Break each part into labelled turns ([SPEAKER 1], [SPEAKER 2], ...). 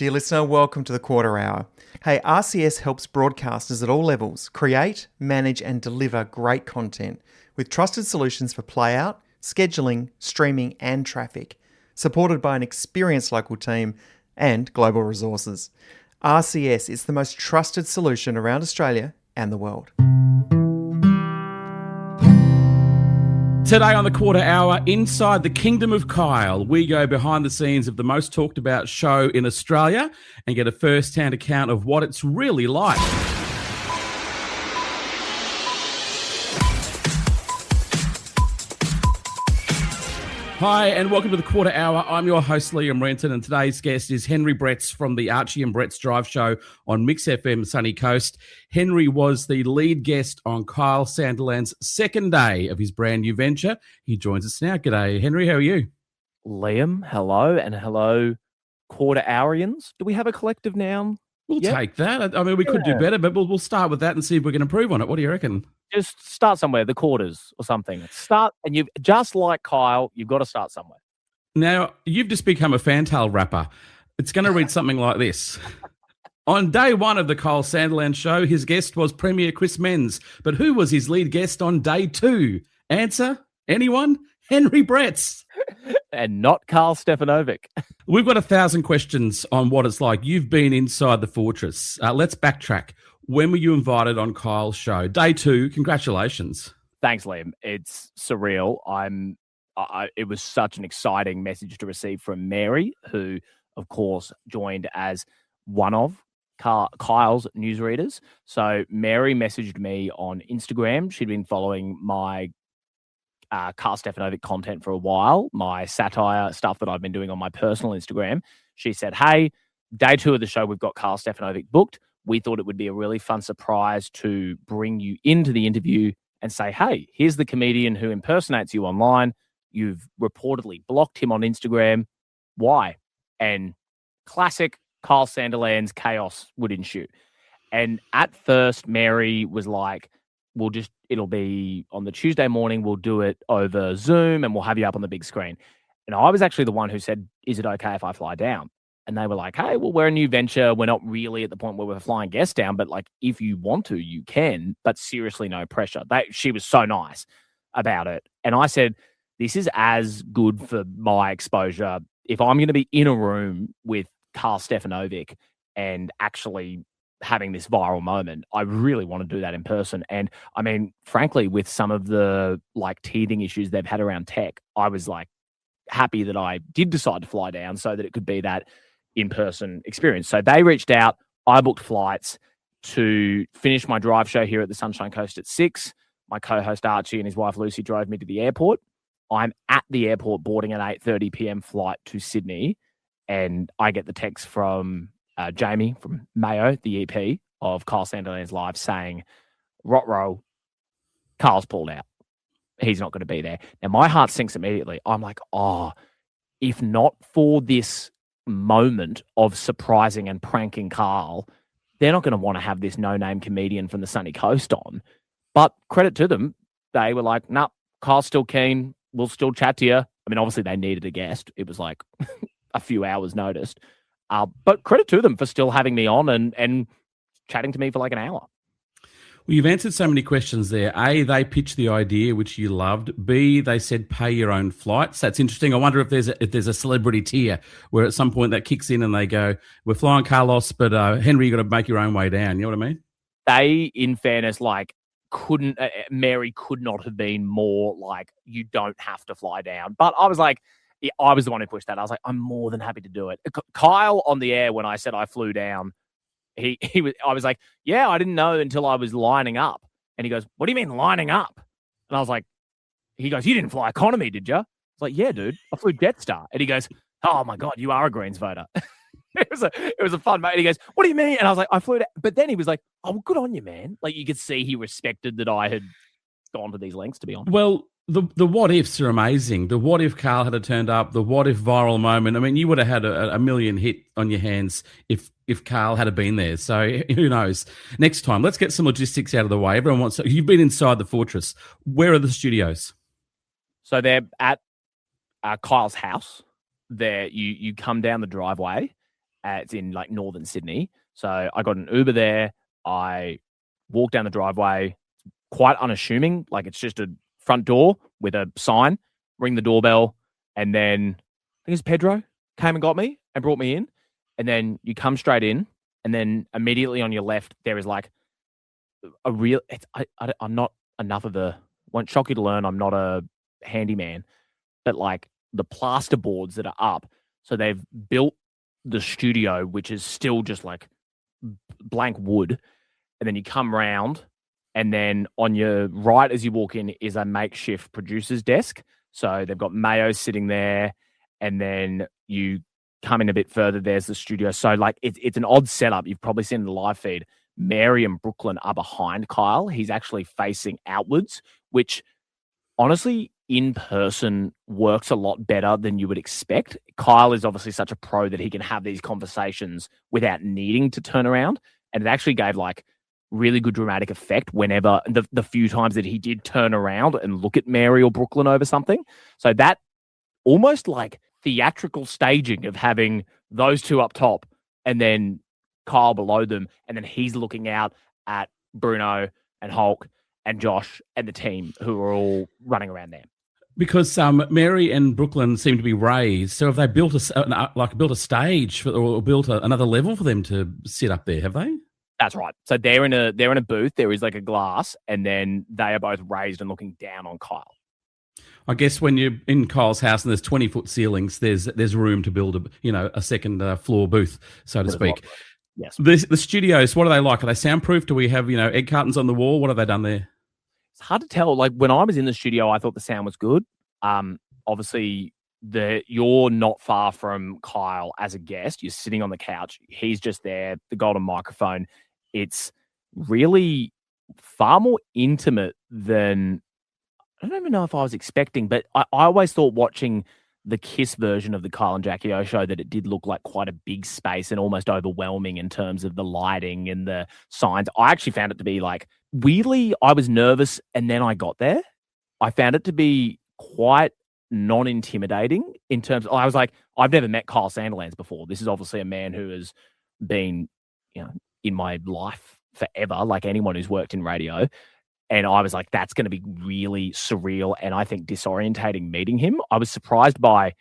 [SPEAKER 1] Dear listener, welcome to the Quarter Hour. Hey, RCS helps broadcasters at all levels create, manage and deliver great content with trusted solutions for playout, scheduling, streaming and traffic, supported by an experienced local team and global resources. RCS is the most trusted solution around Australia and the world.
[SPEAKER 2] Today on the Quarter Hour, inside the kingdom of Kyle, we go behind the scenes of the most talked about show in Australia and get a first-hand account of what it's really like. Hi and welcome to the Quarter Hour. I'm your host Liam Renton and today's guest is Henry Bretz from the Archie and Bretz Drive Show on Mix FM Sunny Coast. Henry was the lead guest on Karl Sandiland's second day of his brand new venture. He joins us now. G'day, Henry. How are you?
[SPEAKER 3] Liam, hello, and hello, Quarter Hourians. Do we have a collective noun?
[SPEAKER 2] We'll take that. I mean, we could do better, but we'll start with that and see if we can improve on it. What do you reckon?
[SPEAKER 3] Just start somewhere, the quarters or something. Start, and you've just like Kyle, you've got to start somewhere.
[SPEAKER 2] Now, you've just become a fantail rapper. It's going to read something like this. On day one of the Karl Sandiland show, his guest was Premier Chris Menz. But who was his lead guest on day two? Answer? Anyone? Henry Bretz.
[SPEAKER 3] And not Karl Stefanovic.
[SPEAKER 2] We've got 1,000 questions on what it's like. You've been inside the fortress. Let's backtrack. When were you invited on Kyle's show? Day two. Congratulations.
[SPEAKER 3] Thanks, Liam. It's surreal. It was such an exciting message to receive from Mary, who, of course, joined as one of Kyle's newsreaders. So Mary messaged me on Instagram. She'd been following my Karl Stefanovic content for a while, my satire stuff that I've been doing on my personal Instagram. She said, hey, day two of the show, we've got Karl Stefanovic booked. We thought it would be a really fun surprise to bring you into the interview and say, hey, here's the comedian who impersonates you online. You've reportedly blocked him on Instagram. Why? And classic Karl Sandiland's chaos would ensue. And at first, Mary was like, it'll be on the Tuesday morning, we'll do it over Zoom and we'll have you up on the big screen. And I was actually the one who said, is it okay if I fly down? And they were like, hey, well, we're a new venture. We're not really at the point where we're flying guests down, but like, if you want to, you can, but seriously, no pressure. She was so nice about it. And I said, this is as good for my exposure. If I'm going to be in a room with Karl Stefanovic and actually having this viral moment, I really want to do that in person. And I mean, frankly, with some of the like teething issues they've had around tech, I was like happy that I did decide to fly down so that it could be that in-person experience. So they reached out. I booked flights to finish my drive show here at the Sunshine Coast at 6. My co-host Archie and his wife Lucy drove me to the airport. I'm at the airport boarding an 8:30 p.m. flight to Sydney, and I get the text from Jamie from Mayo, the EP of Karl Sandiland's Live, saying, Rotro, Karl's pulled out. He's not going to be there. Now, my heart sinks immediately. I'm like, oh, if not for this moment of surprising and pranking Karl, they're not going to want to have this no-name comedian from the sunny coast on. But credit to them, they were like, nah, Karl's still keen. We'll still chat to you. I mean, obviously they needed a guest. It was like a few hours noticed. But credit to them for still having me on and chatting to me for like an hour.
[SPEAKER 2] Well, you've answered so many questions there. A, they pitched the idea, which you loved. B, they said pay your own flights. That's interesting. I wonder if there's a celebrity tier where at some point that kicks in and they go, we're flying Carlos, but Henry, you got to make your own way down. You know what I mean?
[SPEAKER 3] They, in fairness, like Mary could not have been more like, you don't have to fly down. But I was like, I was the one who pushed that. I was like, I'm more than happy to do it. Kyle on the air, when I said I flew down, I was like, yeah, I didn't know until I was lining up. And he goes, what do you mean lining up? And I was like, he goes, you didn't fly economy, did you? I was like, yeah, dude, I flew Jetstar. And he goes, oh my God, you are a Greens voter. It was a fun mate. And he goes, what do you mean? And I was like, I flew down. But then he was like, oh, well, good on you, man. Like you could see he respected that I had gone to these lengths, to be honest.
[SPEAKER 2] Well, the what ifs are amazing. The what if Karl had turned up, the what if viral moment. I mean, you would have had a million hit on your hands if Karl had been there. So who knows? Next time, let's get some logistics out of the way. Everyone wants. You've been inside the fortress. Where are the studios?
[SPEAKER 3] So they're at Kyle's house. There, you come down the driveway, It's in like northern Sydney. So I got an Uber there. I walked down the driveway, quite unassuming. Like it's just a front door with a sign, ring the doorbell. And then I think it's Pedro came and got me and brought me in. And then you come straight in. And then immediately on your left, there is like a real, I'm not enough of a, won't shock you to learn, I'm not a handyman, but like the plasterboards that are up. So they've built the studio, which is still just like blank wood. And then you come round, and then on your right as you walk in is a makeshift producer's desk. So they've got Mayo sitting there, and then you come in a bit further, there's the studio. So like it's an odd setup. You've probably seen the live feed. Mary and Brooklyn are behind Kyle. He's actually facing outwards, which honestly in person works a lot better than you would expect. Kyle is obviously such a pro that he can have these conversations without needing to turn around. And it actually gave like really good dramatic effect whenever the few times that he did turn around and look at Mary or Brooklyn over something. So that almost like theatrical staging of having those two up top and then Kyle below them, and then he's looking out at Bruno and Hulk and Josh and the team who are all running around there.
[SPEAKER 2] Because Mary and Brooklyn seem to be raised, so have they built a stage or built another level for them to sit up there? Have they?
[SPEAKER 3] That's right. So they're in a booth. There is like a glass, and then they are both raised and looking down on Kyle.
[SPEAKER 2] I guess when you're in Kyle's house and there's 20-foot ceilings, there's room to build a second floor booth, so to speak.
[SPEAKER 3] Yes.
[SPEAKER 2] The studios, what are they like? Are they soundproof? Do we have egg cartons on the wall? What have they done there?
[SPEAKER 3] It's hard to tell. Like when I was in the studio, I thought the sound was good. Obviously, you're not far from Kyle as a guest. You're sitting on the couch. He's just there. The golden microphone. It's really far more intimate than I don't even know if I was expecting. But I always thought watching the Kiss version of the Kyle and Jackie O show that it did look like quite a big space and almost overwhelming in terms of the lighting and the signs. I actually found it to be like weirdly, I was nervous and then I got there. I found it to be quite non-intimidating in terms of, I was like, I've never met Kyle Sandilands before. This is obviously a man who has been, in my life forever, like anyone who's worked in radio. And I was like, that's going to be really surreal and I think disorientating meeting him. I was surprised by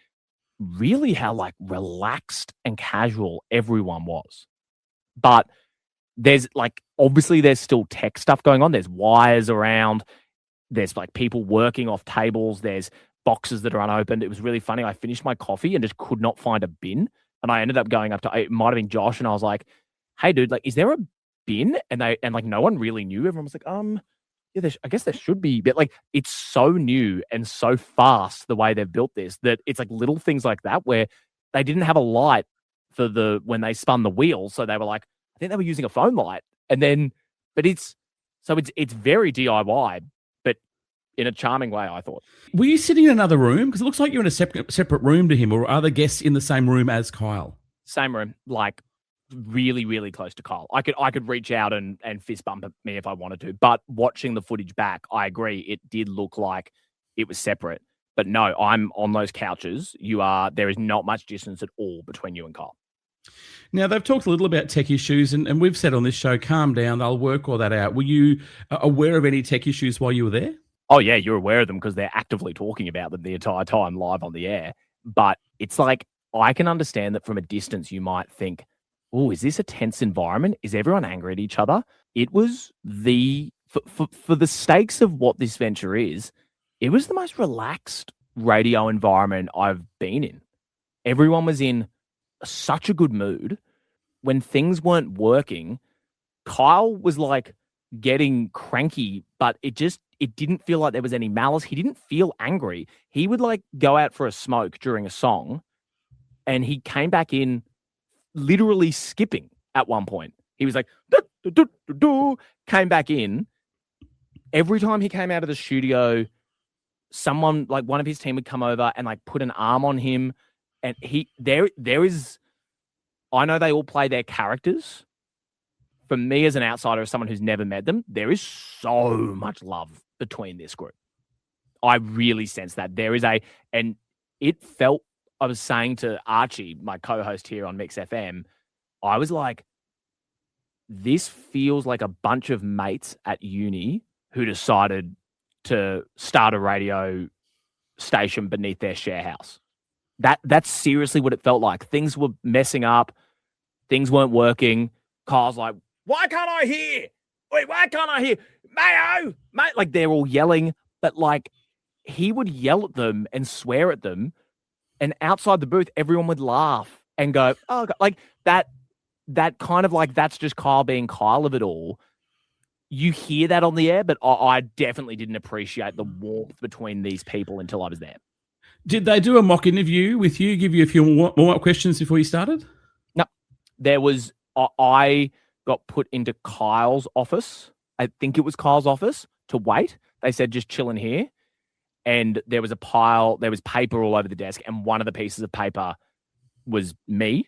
[SPEAKER 3] really how like relaxed and casual everyone was. But there's like, obviously there's still tech stuff going on. There's wires around. There's like people working off tables. There's boxes that are unopened. It was really funny. I finished my coffee and just could not find a bin. And I ended up going up to, it might have been Josh. And I was like, hey dude, like, is there a bin? And like, no one really knew. Everyone was like, yeah, I guess there should be, but like it's so new and so fast the way they've built this that it's like little things like that where they didn't have a light for when they spun the wheel, so they were like, I think they were using a phone light, and then, but it's very DIY, but in a charming way, I thought.
[SPEAKER 2] Were you sitting in another room? Because it looks like you're in a separate room to him, or are the guests in the same room as Kyle?
[SPEAKER 3] Same room, like really, really close to Kyle. I could reach out and fist bump at me if I wanted to. But watching the footage back, I agree. It did look like it was separate. But no, I'm on those couches. There is not much distance at all between you and Kyle.
[SPEAKER 2] Now, they've talked a little about tech issues, and we've said on this show, calm down, they'll work all that out. Were you aware of any tech issues while you were there?
[SPEAKER 3] Oh, yeah, you're aware of them because they're actively talking about them the entire time live on the air. But it's like, I can understand that from a distance you might think, oh, is this a tense environment? Is everyone angry at each other? It was for the stakes of what this venture is, it was the most relaxed radio environment I've been in. Everyone was in such a good mood. When things weren't working, Kyle was like getting cranky, but it didn't feel like there was any malice. He didn't feel angry. He would like go out for a smoke during a song and he came back in literally skipping at one point. He was like, came back in. Every time he came out of the studio, someone like one of his team would come over and like put an arm on him. And there is, I know they all play their characters. For me as an outsider, as someone who's never met them, there is so much love between this group. I really sense that there is and it felt was saying to Archie, my co-host here on Mix FM, I was like, this feels like a bunch of mates at uni who decided to start a radio station beneath their share house. That's seriously what it felt like. Things were messing up. Things weren't working. Kyle's like, why can't I hear? Wait, why can't I hear? Mayo, mate. Like, they're all yelling, but like, he would yell at them and swear at them. And outside the booth, everyone would laugh and go, oh, God. Like that kind of like, that's just Kyle being Kyle of it all. You hear that on the air, but I definitely didn't appreciate the warmth between these people until I was there.
[SPEAKER 2] Did they do a mock interview with you, give you a few more questions before you started?
[SPEAKER 3] No, there was, I got put into Kyle's office. I think it was Kyle's office to wait. They said, just chill in here. And there was paper all over the desk. And one of the pieces of paper was me.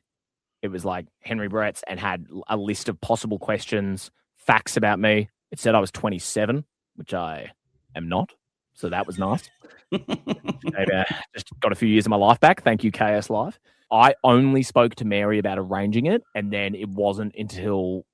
[SPEAKER 3] It was like Henry Bretz and had a list of possible questions, facts about me. It said I was 27, which I am not. So that was nice. Just got a few years of my life back. Thank you, KS Live. I only spoke to Mary about arranging it. And then it wasn't until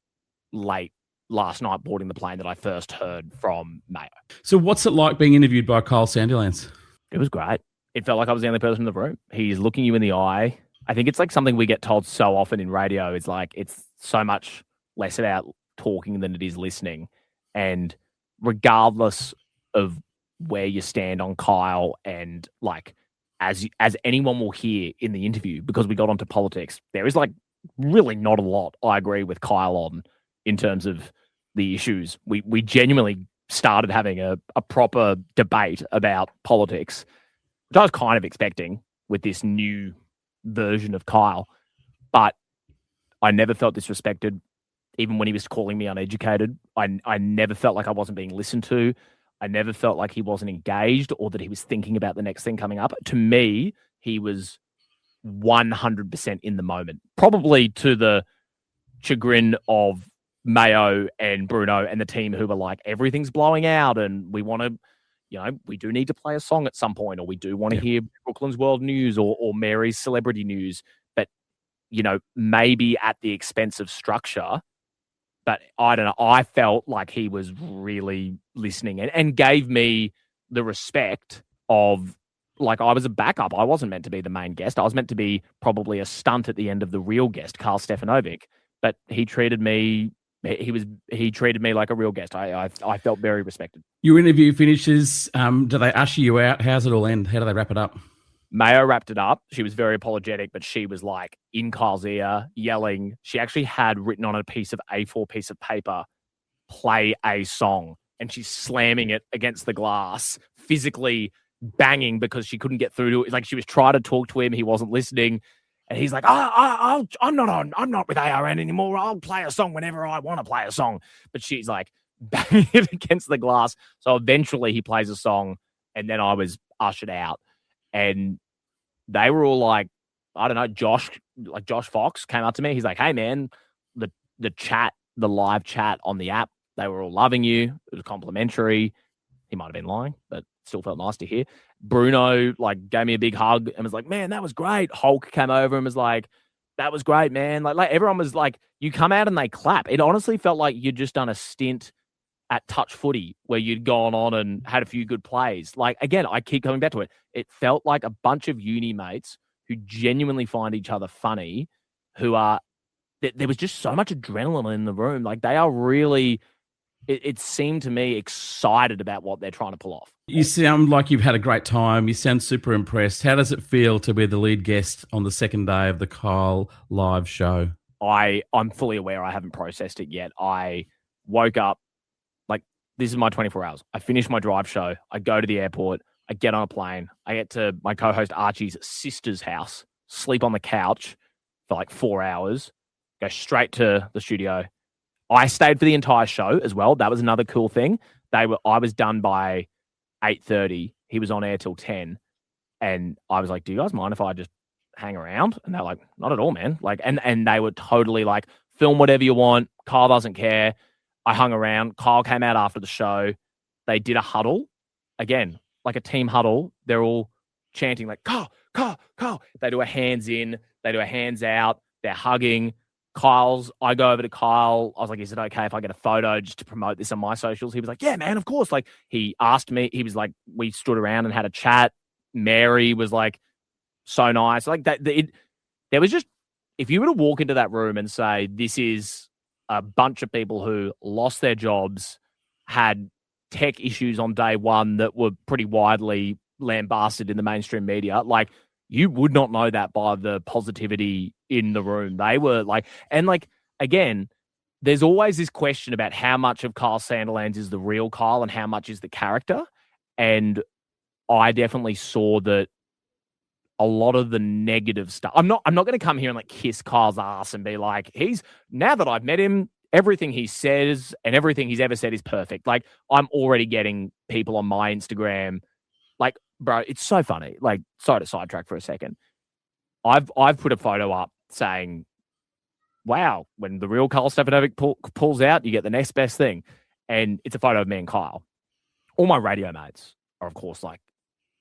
[SPEAKER 3] late last night boarding the plane that I first heard from Mayo.
[SPEAKER 2] So what's it like being interviewed by Karl Stefanovic?
[SPEAKER 3] It was great. It felt like I was the only person in the room. He's looking you in the eye. I think it's like something we get told so often in radio. It's like, it's so much less about talking than it is listening. And regardless of where you stand on Kyle, and like, as anyone will hear in the interview, because we got onto politics, there is like really not a lot I agree with Kyle on in terms of the issues. We genuinely started having a proper debate about politics, which I was kind of expecting with this new version of Kyle. But I never felt disrespected, even when he was calling me uneducated. I never felt like I wasn't being listened to. I never felt like he wasn't engaged or that he was thinking about the next thing coming up. To me, he was 100% in the moment, probably to the chagrin of Mayo and Bruno and the team, who were like, everything's blowing out and we want to, we do need to play a song at some point, or we do want to hear Brooklyn's World News or Mary's Celebrity News. But, maybe at the expense of structure. But I don't know. I felt like he was really listening and gave me the respect of, like, I was a backup. I wasn't meant to be the main guest. I was meant to be probably a stunt at the end of the real guest, Karl Stefanovic. But he treated me like a real guest. I felt very respected.
[SPEAKER 2] Your interview finishes. Do they usher you out? How's it all end? How do they wrap it up?
[SPEAKER 3] Mayo wrapped it up. She was very apologetic, but she was like in Kyle's ear, yelling. She actually had written on a piece of A4 piece of paper, play a song. And she's slamming it against the glass, physically banging because she couldn't get through to it. Like, she was trying to talk to him. He wasn't listening. And he's like, I'm not with ARN anymore. I'll play a song whenever I want to play a song. But she's like banging it against the glass. So eventually he plays a song, and then I was ushered out. And they were all like, I don't know, Josh Fox came up to me. He's like, hey, man, the live chat on the app, they were all loving you. It was complimentary. He might have been lying, but still felt nice to hear. Bruno gave me a big hug and was like, man, that was great. Hulk came over and was like, that was great, man. Like everyone was like, you come out and they clap. It honestly felt like you'd just done a stint at touch footy where you'd gone on and had a few good plays. Like, again, I keep coming back to it. It felt like a bunch of uni mates who genuinely find each other funny, who are, there was just so much adrenaline in the room. Like, they are really, it seemed to me, excited about what they're trying to pull off.
[SPEAKER 2] You sound like you've had a great time. You sound super impressed. How does it feel to be the lead guest on the second day of the Kyle live show?
[SPEAKER 3] I'm fully aware I haven't processed it yet. I woke up, this is my 24 hours. I finish my drive show. I go to the airport. I get on a plane. I get to my co-host Archie's sister's house, sleep on the couch for 4 hours, go straight to the studio. I stayed for the entire show as well. That was another cool thing. I was done by 8:30. He was on air till 10. And I was like, do you guys mind if I just hang around? And they're like, not at all, man. And they were totally like, film whatever you want. Kyle doesn't care. I hung around. Kyle came out after the show. They did a huddle. Again, like a team huddle. They're all chanting like, Kyle, Kyle. They do a hands in, they do a hands out, they're hugging. I go over to Kyle. I was like, is it okay if I get a photo just to promote this on my socials? He was like, yeah, man, of course. Like, he asked me, he was like, we stood around and had a chat. Mary was like, so nice. Like that, there was just, if you were to walk into that room and say, this is a bunch of people who lost their jobs, had tech issues on day one that were pretty widely lambasted in the mainstream media, like, you would not know that by the positivity in the room. They were like, and like, again, there's always this question about how much of Karl Sandilands is the real Kyle and how much is the character. And I definitely saw that a lot of the negative stuff. I'm not going to come here and like kiss Kyle's ass and be like, now that I've met him, everything he says and everything he's ever said is perfect. Like, I'm already getting people on my Instagram, like, bro, it's so funny. Like, sorry to sidetrack for a second. I've put a photo up saying, wow, when the real Karl Stefanovic pulls out, you get the next best thing. And it's a photo of me and Kyle. All my radio mates are, of course, like,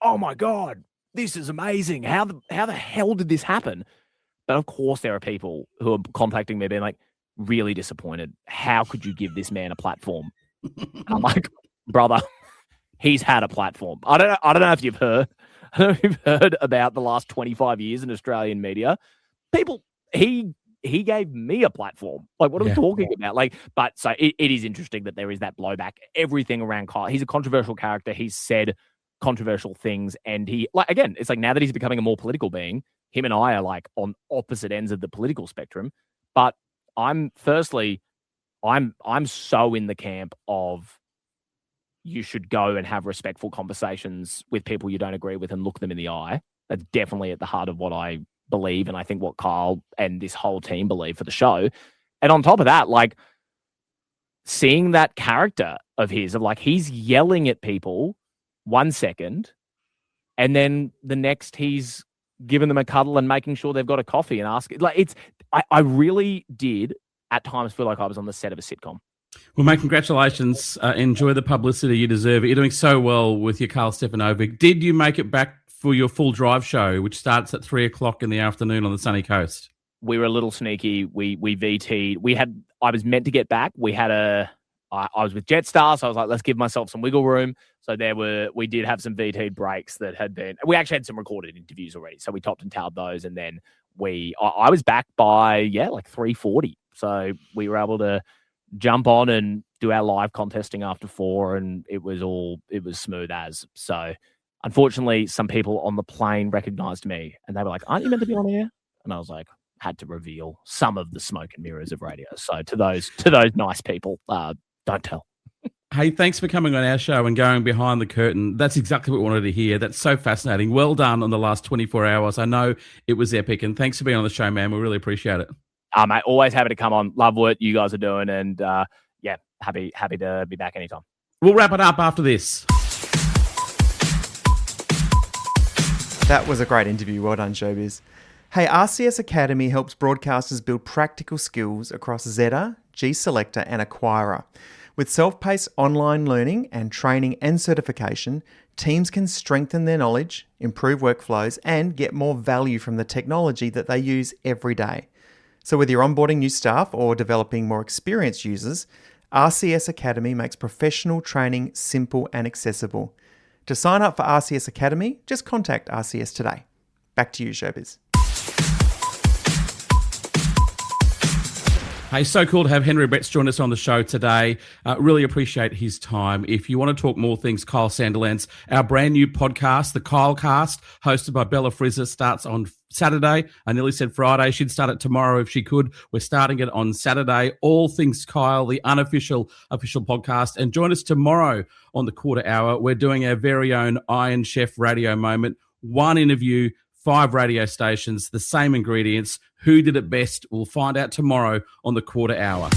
[SPEAKER 3] oh my God, this is amazing. How the hell did this happen? But of course, there are people who are contacting me being like, really disappointed. How could you give this man a platform? And I'm like, brother, he's had a platform. I don't know if you've heard. I don't know if you've heard about the last 25 years in Australian media. People, he gave me a platform. Like, what are we talking about? Like, but so it is interesting that there is that blowback. Everything around Kyle. He's a controversial character. He's said controversial things, and he, like, again, it's like now that he's becoming a more political being, him and I are like on opposite ends of the political spectrum. But I'm so in the camp of, you should go and have respectful conversations with people you don't agree with and look them in the eye. That's definitely at the heart of what I believe, and I think what Kyle and this whole team believe for the show. And on top of that, like, seeing that character of his, of like, he's yelling at people 1 second, and then the next he's giving them a cuddle and making sure they've got a coffee and asking, like, I really did at times feel like I was on the set of a sitcom.
[SPEAKER 2] Well, mate, congratulations. Enjoy the publicity. You deserve it. You're doing so well with your Karl Stefanovic. Did you make it back for your full drive show, which starts at 3:00 in the afternoon on the sunny coast?
[SPEAKER 3] We were a little sneaky. We VT'd. I was meant to get back. I was with Jetstar, so I was like, let's give myself some wiggle room. So we did have some VT breaks that we actually had some recorded interviews already. So we topped and tailed those. And then I was back by, like 3:40. So we were able to jump on and do our live contesting after 4, and it was smooth as. So unfortunately, some people on the plane recognized me and they were like, aren't you meant to be on air? And I was like, had to reveal some of the smoke and mirrors of radio. So to those nice people, don't tell.
[SPEAKER 2] Hey, thanks for coming on our show and going behind the curtain. That's exactly what we wanted to hear. That's so fascinating. Well done on the last 24 hours. I know it was epic, and thanks for being on the show, man. We really appreciate it.
[SPEAKER 3] Mate, always happy to come on. Love what you guys are doing, and happy to be back anytime.
[SPEAKER 2] We'll wrap it up after this.
[SPEAKER 1] That was a great interview. Well done, Showbiz. Hey, RCS Academy helps broadcasters build practical skills across Zeta, G-Selector and Acquirer. With self-paced online learning and training and certification, teams can strengthen their knowledge, improve workflows, and get more value from the technology that they use every day. So whether you're onboarding new staff or developing more experienced users, RCS Academy makes professional training simple and accessible. To sign up for RCS Academy, just contact RCS today. Back to you, Showbiz.
[SPEAKER 2] Hey, so cool to have Henry Bretz join us on the show today. Really appreciate his time. If you want to talk more things, Karl Sandilands, our brand new podcast, The Kyle Cast, hosted by Bella Frizzer, starts on Saturday. I nearly said Friday. She'd start it tomorrow if she could. We're starting it on Saturday. All things Kyle, the unofficial podcast. And join us tomorrow on the quarter hour. We're doing our very own Iron Chef radio moment. 1 interview, 5 radio stations, the same ingredients. Who did it best? We'll find out tomorrow on the quarter hour.